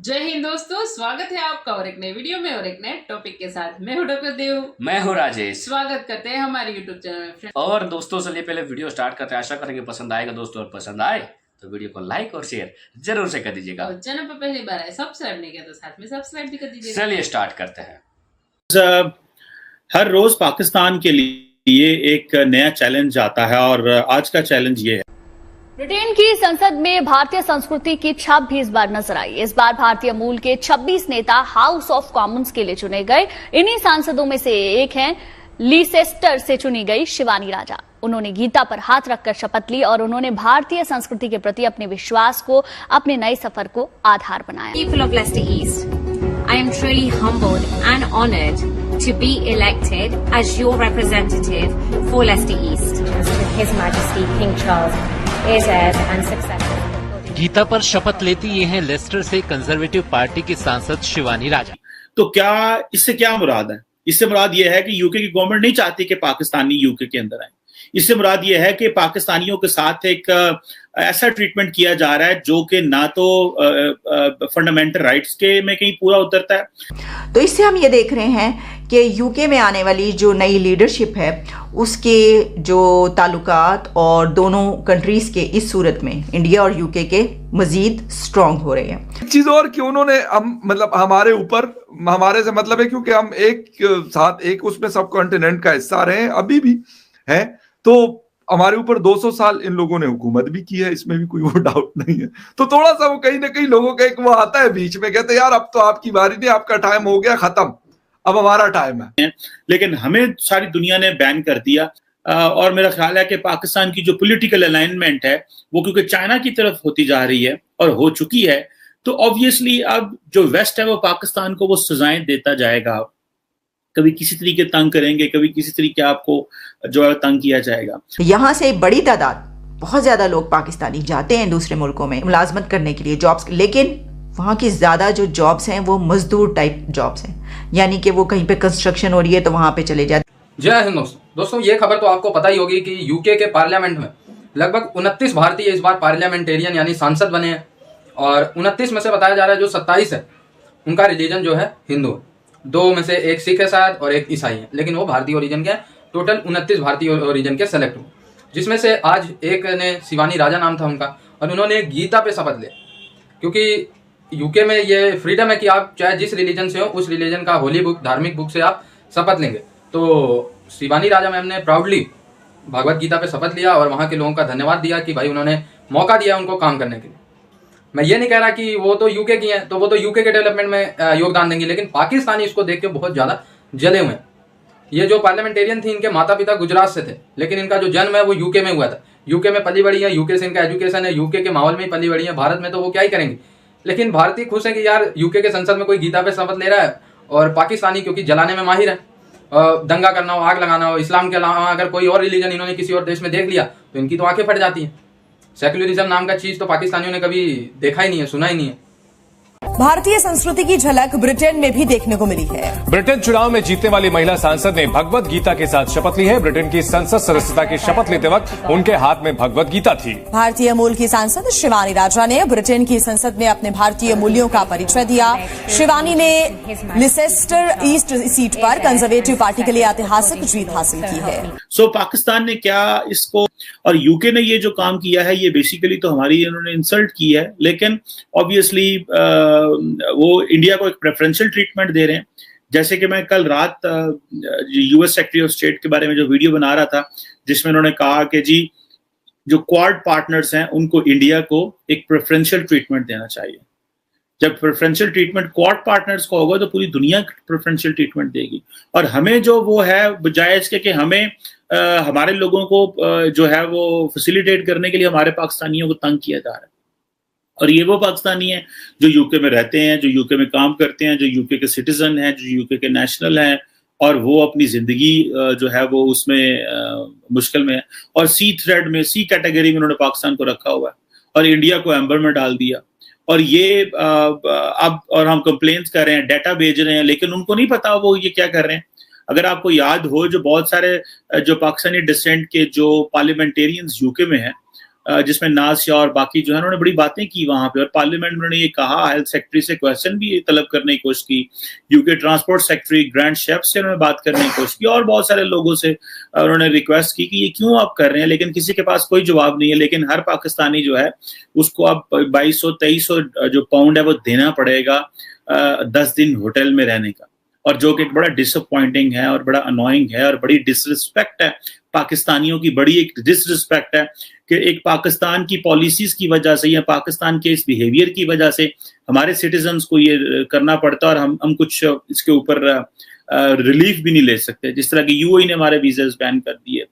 जय हिंद दोस्तों, स्वागत है आपका और एक नए वीडियो में और एक नए टॉपिक के साथ। मैं हूं डॉक्टर देव, मैं हूं राजेश। स्वागत करते हैं हमारे यूट्यूब चैनल में। और दोस्तों चलिए पहले वीडियो स्टार्ट करते हैं। आशा करेंगे पसंद आएगा दोस्तों, और पसंद आए तो वीडियो को लाइक और शेयर जरूर से कर दीजिएगा। और चैनल पर पहली बार आए सब्सक्राइब नहीं किया तो साथ में सब्सक्राइब भी कर दीजिएगा। चलिए स्टार्ट करते हैं। हर रोज पाकिस्तान के लिए एक नया चैलेंज आता है और आज का चैलेंज ये है। ब्रिटेन की संसद में भारतीय संस्कृति की छाप भी इस बार नजर आई। इस बार भारतीय मूल के 26 नेता हाउस ऑफ कॉमन्स के लिए चुने गए। इन्हीं सांसदों में से एक हैं लीसेस्टर से चुनी गई शिवानी राजा। उन्होंने गीता पर हाथ रखकर शपथ ली और उन्होंने भारतीय संस्कृति के प्रति अपने विश्वास को अपने नए सफर को आधार बनाया। People of Leicester East, I am truly humbled and honoured to be elected as your representative for Leicester East. With His Majesty King Charles, heirs and successors. Gita पर शपथ लेती ये हैं लेस्टर से कंजर्वेटिव पार्टी की सांसद शिवानी राजा। तो क्या इससे क्या मुराद है? इससे मुराद यह है कि यूके की गवर्नमेंट नहीं चाहती कि पाकिस्तानी यूके के अंदर आए। इससे मुराद यह है कि पाकिस्तानियों के साथ एक ऐसा ट्रीटमेंट किया जा रहा है जो कि ना तो फंडामेंटल राइट्स के में कहीं पूरा उतरता है। तो इससे हम ये देख रहे हैं कि यूके में आने वाली जो नई लीडरशिप है उसके जो ताल्लुकात और दोनों कंट्रीज के इस सूरत में इंडिया और यूके के मजीद स्ट्रांग हो रहे हैं। एक चीज और कि उन्होंने हम मतलब हमारे ऊपर, हमारे से मतलब है क्योंकि हम एक साथ एक उसमें सब कॉन्टिनेंट का हिस्सा रहे हैं, अभी भी है, तो हमारे ऊपर 200 साल इन लोगों ने हुकूमत भी की है, इसमें भी कोई वो डाउट नहीं है। तो थोड़ा सा वो कहीं ना कहीं लोगों का एक वो आता है बीच में, कहते यार अब तो आपकी बारी नहीं, आपका टाइम हो गया खत्म, अब हमारा टाइम है। लेकिन हमें सारी दुनिया ने बैन कर दिया और मेरा ख्याल है कि पाकिस्तान की जो पॉलिटिकल अलाइनमेंट है वो क्योंकि चाइना की तरफ होती जा रही है और हो चुकी है, तो ऑब्वियसली अब जो वेस्ट है वो पाकिस्तान को वो सजाएं देता जाएगा। कभी किसी तरीके तंग करेंगे, कभी किसी तरीके आपको जो है तंग किया जाएगा। यहाँ से बड़ी तादाद, बहुत ज्यादा लोग पाकिस्तानी जाते हैं दूसरे मुल्कों में मुलाजमत करने के लिए, जॉब्स, लेकिन वहाँ की ज्यादा जो जॉब्स हैं वो मजदूर टाइप जॉब्स हैं, यानी कि वो कहीं पे कंस्ट्रक्शन हो रही है तो वहां पे चले जाते। जय हिंद दोस्तों, ये खबर तो आपको पता ही होगी कि यूके के पार्लियामेंट में लगभग 29 भारतीय इस बार पार्लियामेंटेरियन यानी सांसद बने हैं और 29 में से बताया जा रहा है जो 27 है उनका रिलीजन जो है हिंदू, 2 में से एक सिख है शायद और एक ईसाई है, लेकिन वो भारतीय ओरिजिन के हैं। टोटल 29 भारतीय ओरिजिन के सेलेक्ट हुए, जिसमें से आज एक ने शिवानी राजा नाम था उनका, और उन्होंने गीता पे शपथ लिया। क्योंकि यूके में ये फ्रीडम है कि आप चाहे जिस रिलीजन से हो उस रिलीजन का होली बुक, धार्मिक बुक से आप शपथ लेंगे। तो शिवानी राजा मैम ने प्राउडली भगवत गीता पे शपथ लिया और वहाँ के लोगों का धन्यवाद दिया कि भाई उन्होंने मौका दिया उनको काम करने के लिए। मैं ये नहीं कह रहा कि वो तो यूके की हैं तो वो तो यूके के डेवलपमेंट में योगदान देंगी, लेकिन पाकिस्तानी इसको देख के बहुत ज़्यादा जले हुए हैं। ये जो पार्लियामेंटेरियन थी इनके माता पिता गुजरात से थे, लेकिन इनका जो जन्म है वो यूके में हुआ था। यूके में पली बड़ी है, यूके से इनका एजुकेशन है, यूके के माहौल में ही पली बड़ी है। भारत में तो वो क्या ही करेंगे, लेकिन भारतीय खुश है कि यार यूके के संसद में कोई गीता पे शपथ ले रहा है। और पाकिस्तानी क्योंकि जलाने में माहिर है, दंगा करना हो, आग लगाना हो, इस्लाम के अलावा अगर कोई और रिलीजन इन्होंने किसी और देश में देख लिया तो इनकी तो आंखें फट जाती हैं। सेक्युलरिज्म नाम का चीज तो पाकिस्तानियों ने कभी देखा ही नहीं है, सुना ही नहीं है। भारतीय संस्कृति की झलक ब्रिटेन में भी देखने को मिली है। ब्रिटेन चुनाव में जीतने वाली महिला सांसद ने भगवत गीता के साथ शपथ ली है। ब्रिटेन की संसद सदस्यता की शपथ लेते वक्त उनके हाथ में भगवत गीता थी। भारतीय मूल की सांसद शिवानी राजा ने ब्रिटेन की संसद में अपने भारतीय मूल्यों का परिचय दिया। शिवानी ने लिसेस्टर ईस्ट सीट पर कंजर्वेटिव पार्टी के लिए ऐतिहासिक जीत हासिल की है। सो पाकिस्तान ने क्या इसको, और यूके ने ये जो काम किया है ये बेसिकली तो हमारी इन्होंने इंसल्ट की है, लेकिन ऑब्वियसली वो इंडिया को एक प्रेफरेंशियल ट्रीटमेंट दे रहे हैं। जैसे कि मैं कल रात यूएस सेक्रेटरी ऑफ स्टेट के बारे में जो वीडियो बना रहा था जिसमें उन्होंने कहा कि जी जो क्वाड पार्टनर्स हैं उनको इंडिया को एक प्रेफरेंशियल ट्रीटमेंट देना चाहिए। जब प्रेफरेंशियल ट्रीटमेंट क्वाड पार्टनर्स को होगा तो पूरी दुनिया प्रेफरेंशियल ट्रीटमेंट देगी, और हमें जो वो है बजाय इसके कि हमें हमारे लोगों को जो है वो फैसिलिटेट करने के लिए हमारे पाकिस्तानियों को तंग किया जा रहा है। और ये वो पाकिस्तानी हैं जो यूके में रहते हैं, जो यूके में काम करते हैं, जो यूके के सिटीजन हैं, जो यूके के नेशनल हैं, और वो अपनी जिंदगी जो है वो उसमें मुश्किल में है। और सी थ्रेड में, सी कैटेगरी में उन्होंने पाकिस्तान को रखा हुआ है और इंडिया को एम्बर में डाल दिया। और ये अब और हम कंप्लेंट्स कर रहे हैं, डाटा भेज रहे हैं, लेकिन उनको नहीं पता वो ये क्या कर रहे हैं। अगर आपको याद हो जो बहुत सारे जो पाकिस्तानी डिसेंट के जो पार्लियामेंटेरियंस यूके में हैं जिसमें नासिया और बाकी जो है उन्होंने बड़ी बातें की वहां पे, और पार्लियामेंट में उन्होंने ये कहा, हेल्थ सेक्रेटरी से क्वेश्चन भी तलब करने की कोशिश की, UK transport secretary grand chef से उन्होंने बात करने की कोशिश की, और बहुत सारे लोगों से उन्होंने रिक्वेस्ट की कि ये क्यों आप कर रहे हैं, लेकिन किसी के पास कोई जवाब नहीं है। लेकिन हर पाकिस्तानी जो है उसको अब 2200-2300 जो पाउंड है वो देना पड़ेगा 10 दिन होटल में रहने का, और जो कि एक बड़ा डिसअपॉइंटिंग है और बड़ा अनोइंग है और बड़ी डिसरिस्पेक्ट है पाकिस्तानियों की, बड़ी एक डिसरिस्पेक्ट है कि एक पाकिस्तान की पॉलिसीज की वजह से या पाकिस्तान के इस बिहेवियर की वजह से हमारे सिटीजन्स को ये करना पड़ता है, और हम कुछ इसके ऊपर रिलीफ भी नहीं ले सकते। जिस तरह की यूएई ने हमारे वीजास बैन कर दिए,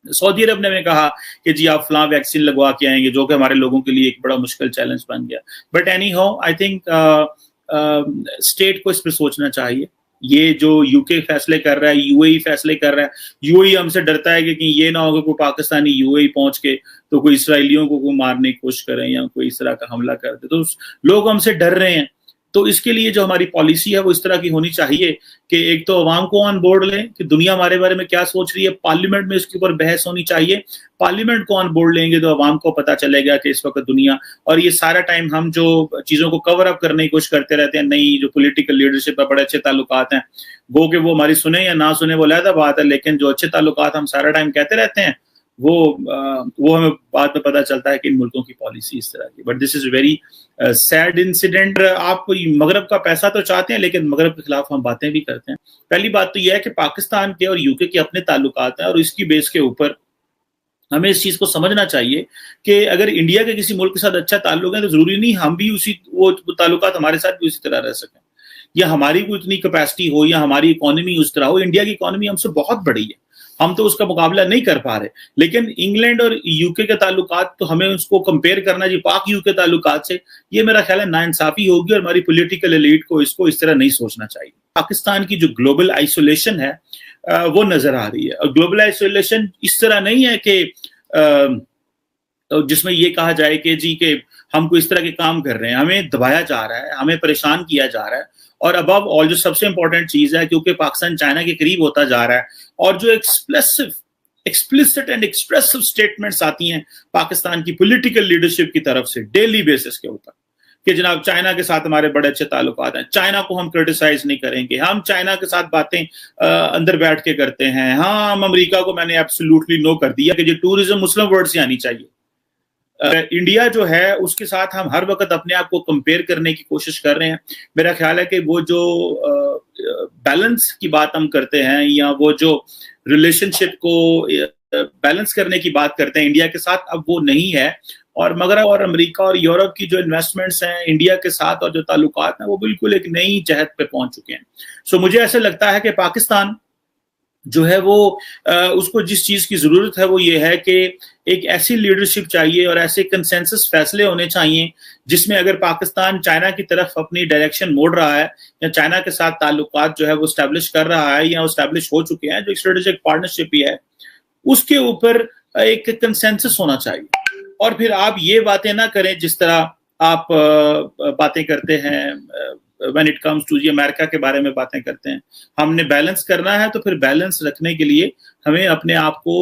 सऊदी अरब ने कहा कि जी आप फलां वैक्सीन लगवा के आएंगे, जो कि हमारे लोगों के लिए एक बड़ा मुश्किल चैलेंज बन गया। But any how I think state को इस पर सोचना चाहिए। ये जो यूके फैसले कर रहा है, यूएई फैसले कर रहा है, यूएई हमसे डरता है कि ये ना हो कि कोई पाकिस्तानी यूएई पहुंच के तो कोई इसराइलियों को मारने की कोशिश करें या कोई इस तरह का हमला कर दे, तो लोग हमसे डर रहे हैं। तो इसके लिए जो हमारी पॉलिसी है वो इस तरह की होनी चाहिए कि एक तो अवाम को ऑन बोर्ड लें कि दुनिया हमारे बारे में क्या सोच रही है, पार्लियामेंट में इसके ऊपर बहस होनी चाहिए, पार्लियामेंट को ऑन बोर्ड लेंगे तो अवाम को पता चलेगा कि इस वक्त दुनिया, और ये सारा टाइम हम जो चीजों को कवर अप करने की कोशिश करते रहते हैं, नहीं जो पॉलिटिकल लीडरशिप पर बड़े अच्छे ताल्लुकात हैं, वो कि वो हमारी सुने या ना सुने वो अलग बात है, लेकिन जो अच्छे ताल्लुकात हम सारा टाइम कहते रहते हैं वो हमें बाद में पता चलता है कि इन मुल्कों की पॉलिसी इस तरह की। But this is very sad incident. आप मगरब का पैसा तो चाहते हैं, लेकिन मगरब के खिलाफ हम बातें भी करते हैं। पहली बात तो यह है कि पाकिस्तान के और यूके के अपने ताल्लुकात हैं, और इसकी बेस के ऊपर हमें इस चीज को समझना चाहिए कि अगर इंडिया के किसी मुल्क के साथ अच्छा ताल्लुक है तो जरूरी नहीं हम भी उसी वो ताल्लुकात हमारे साथ भी उसी तरह रह सकें, या हमारी कोई इतनी कैपेसिटी हो या हमारी इकोनॉमी उस तरह हो। इंडिया की इकोनॉमी हमसे बहुत बड़ी है, हम तो उसका मुकाबला नहीं कर पा रहे, लेकिन इंग्लैंड और यूके के ताल्लुकात तो हमें उसको कंपेयर करना जी पाक यूके ताल्लुकात से, ये मेरा ख्याल है नाइंसाफी होगी, और हमारी पॉलिटिकल एलीट को इसको इस तरह नहीं सोचना चाहिए। पाकिस्तान की जो ग्लोबल आइसोलेशन है वो नजर आ रही है, और ग्लोबल आइसोलेशन इस तरह नहीं है कि जिसमें ये कहा जाए कि जी के हम कोई इस तरह के काम कर रहे हैं, हमें दबाया जा रहा है, हमें परेशान किया जा रहा है, और अबव ऑल जो सबसे इंपॉर्टेंट चीज है, क्योंकि पाकिस्तान चाइना के करीब होता जा रहा है, और जो एक्सप्लिसिट एंड एक्सप्रेसिव स्टेटमेंट्स आती हैं पाकिस्तान की पॉलिटिकल लीडरशिप की तरफ से डेली बेसिस के ऊपर कि जनाब चाइना के साथ हमारे बड़े अच्छे ताल्लुकात हैं, चाइना को हम क्रिटिसाइज नहीं करेंगे, हम चाइना के साथ बातें अंदर बैठ के करते हैं, हाँ हम अमेरिका को मैंने एब्सोल्युटली नो कर दिया कि जो टूरिज्म मुस्लिम वर्ड से आनी चाहिए। इंडिया जो है उसके साथ हम हर वक्त अपने आप को कंपेयर करने की कोशिश कर रहे हैं। मेरा ख्याल है कि वो जो बैलेंस की बात हम करते हैं, या वो जो रिलेशनशिप को बैलेंस करने की बात करते हैं इंडिया के साथ, अब वो नहीं है, और मगरब और अमेरिका और यूरोप की जो इन्वेस्टमेंट्स हैं इंडिया के साथ और जो ताल्लुकात हैं वो बिल्कुल एक नई जहत पे पहुंच चुके हैं। सो मुझे ऐसे लगता है कि पाकिस्तान जो है वो उसको जिस चीज की जरूरत है वो ये है कि एक ऐसी लीडरशिप चाहिए और ऐसे कंसेंसस फैसले होने चाहिए जिसमें अगर पाकिस्तान चाइना की तरफ अपनी डायरेक्शन मोड़ रहा है या चाइना के साथ ताल्लुकात जो है वो स्टैब्लिश कर रहा है या स्टैब्लिश हो चुके हैं, जो स्ट्रेटेजिक पार्टनरशिप ही है, उसके ऊपर एक कंसेंसस होना चाहिए। और फिर आप ये बातें ना करें जिस तरह आप बातें करते हैं when it comes to America के बारे में बातें करते हैं। हमने बैलेंस करना है तो फिर बैलेंस रखने के लिए हमें अपने आप को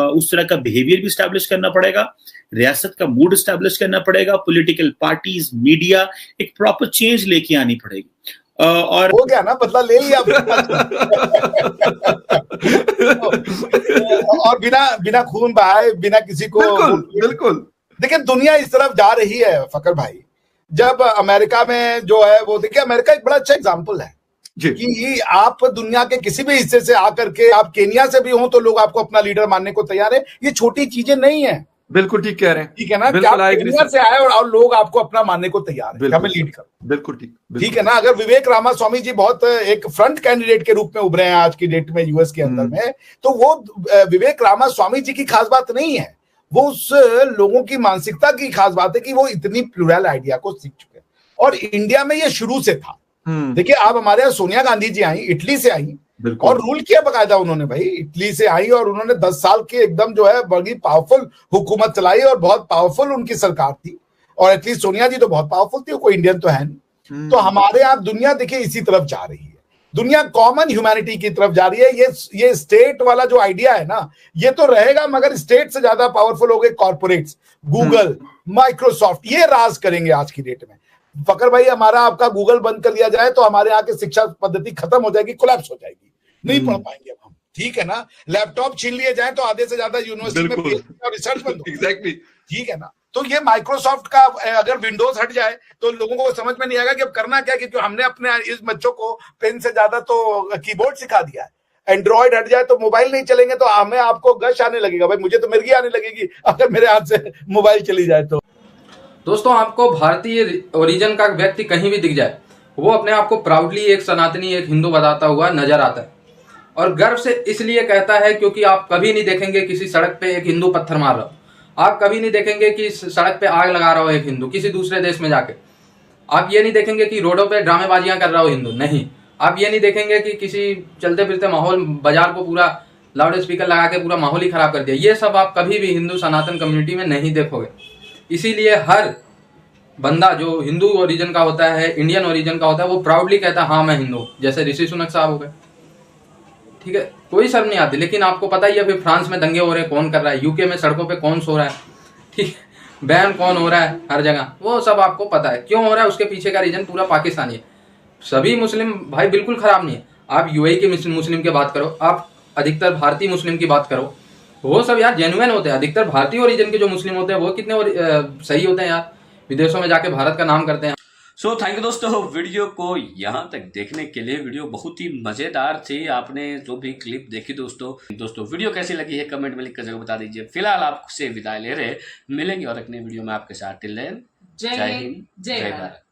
उस तरह का बिहेवियर भी स्टैब्लिश करना पड़ेगा, रियासत का मूड स्टैब्लिश करना पड़ेगा, पॉलिटिकल पार्टीज, मीडिया एक प्रॉपर चेंज लेके आनी पड़ेगी। और हो गया ना, बदला ले लिया और बिना खून बहाए, बिना किसी को, बिल्कुल। लेकिन दुनिया इस तरफ जा रही है फकर भाई। जब अमेरिका में जो है वो देखिए, अमेरिका एक बड़ा अच्छा एग्जाम्पल है कि आप दुनिया के किसी भी हिस्से से आकर के, आप केनिया से भी हो तो लोग आपको अपना लीडर मानने को तैयार है। ये छोटी चीजें नहीं है। बिल्कुल ठीक कह रहे हैं, ठीक है ना, क्या आप केनिया से आए और लोग आपको अपना मानने को तैयार है, हमें लीड करो। बिल्कुल ठीक है ना। अगर विवेक रामास्वामी जी बहुत एक फ्रंट कैंडिडेट के रूप में उभरे हैं आज की डेट में यूएस के अंदर में, तो वो विवेक रामास्वामी जी की खास बात नहीं है, वो उस लोगों की मानसिकता की खास बात है कि वो इतनी प्लूरल आइडिया को सीख चुके हैं। और इंडिया में ये शुरू से था। देखिए, आप हमारे यहाँ सोनिया गांधी जी आई, इटली से आई और रूल किया बकायदा उन्होंने भाई, इटली से आई और उन्होंने 10 साल के एकदम जो है बड़ी पावरफुल हुकूमत चलाई और बहुत पावरफुल उनकी सरकार थी। और एटलीस्ट सोनिया जी तो बहुत पावरफुल थी, कोई इंडियन तो है नहीं। तो हमारे यहाँ दुनिया देखिए इसी तरफ जा रही है दुनिया कॉमन ह्यूमैनिटी की तरफ जा रही है। ये स्टेट वाला जो आइडिया है ना, ये तो रहेगा, मगर स्टेट से ज्यादा पावरफुल हो गए कॉर्पोरेट्स, गूगल, माइक्रोसॉफ्ट, ये राज करेंगे आज की डेट में। फकर भाई, हमारा आपका गूगल बंद कर लिया जाए तो हमारे यहाँ की शिक्षा पद्धति खत्म हो जाएगी, कोलैप्स हो जाएगी, नहीं पढ़ पाएंगे अब हम, ठीक है ना। लैपटॉप छीन लिए जाए तो आधे से ज्यादा यूनिवर्सिटी में रिसर्च बंद हो, एग्जैक्टली, ठीक है ना। तो ये माइक्रोसॉफ्ट का अगर विंडोज हट जाए तो लोगों को समझ में नहीं आएगा कि अब करना क्या, क्योंकि हमने अपने इस बच्चों को पेन से ज्यादा तो कीबोर्ड सिखा दिया है। एंड्रॉइड हट जाए तो मोबाइल नहीं चलेंगे तो हमें आपको गश आने लगेगा, भाई मुझे तो मिर्गी आने लगेगी अगर मेरे हाथ से मोबाइल चली जाए तो। दोस्तों, आपको भारतीय ओरिजिन का व्यक्ति कहीं भी दिख जाए, वो अपने आप को प्राउडली एक सनातनी, एक हिंदू बताता हुआ नजर आता है, और गर्व से इसलिए कहता है क्योंकि आप कभी नहीं देखेंगे किसी सड़क पे एक हिंदू पत्थर मार रहा हो, आप कभी नहीं देखेंगे कि सड़क पे आग लगा रहा हो एक हिंदू किसी दूसरे देश में जाके, आप ये नहीं देखेंगे कि रोडों पे ड्रामेबाजियां कर रहा हो हिंदू, नहीं, आप ये नहीं देखेंगे कि किसी चलते फिरते माहौल, बाजार को पूरा लाउड स्पीकर लगा के पूरा माहौल ही खराब कर दिया, ये सब आप कभी भी हिंदू सनातन कम्युनिटी में नहीं देखोगे। इसीलिए हर बंदा जो हिंदू ओरिजिन का होता है, इंडियन ओरिजिन का होता है, वो प्राउडली कहता है हाँ मैं हिंदू, जैसे ऋषि सुनक साहब हो गए, ठीक है, कोई शर्म नहीं आती। लेकिन आपको पता ही है फिर फ्रांस में दंगे हो रहे हैं, कौन कर रहा है, यूके में सड़कों पे कौन सो रहा है, ठीक, बैन कौन हो रहा है हर जगह, वो सब आपको पता है क्यों हो रहा है, उसके पीछे का रीजन पूरा पाकिस्तानी है। सभी मुस्लिम भाई बिल्कुल खराब नहीं है, आप यूएई के मुस्लिम की बात करो, आप अधिकतर भारतीय मुस्लिम की बात करो, वो सब यार जेन्युइन होते हैं। अधिकतर भारतीय ओरिजिन के जो मुस्लिम होते हैं वो कितने सही होते हैं यार, विदेशों में जाके भारत का नाम करते हैं। सो थैंक यू दोस्तों, वीडियो को यहाँ तक देखने के लिए। वीडियो बहुत ही मजेदार थी, आपने जो भी क्लिप देखी दोस्तों वीडियो कैसी लगी है कमेंट में लिखकर जरूर बता दीजिए। फिलहाल आपसे विदाई ले रहे, मिलेंगे और अगले वीडियो में आपके साथ। टिल देन, जय हिंद, जय भारत।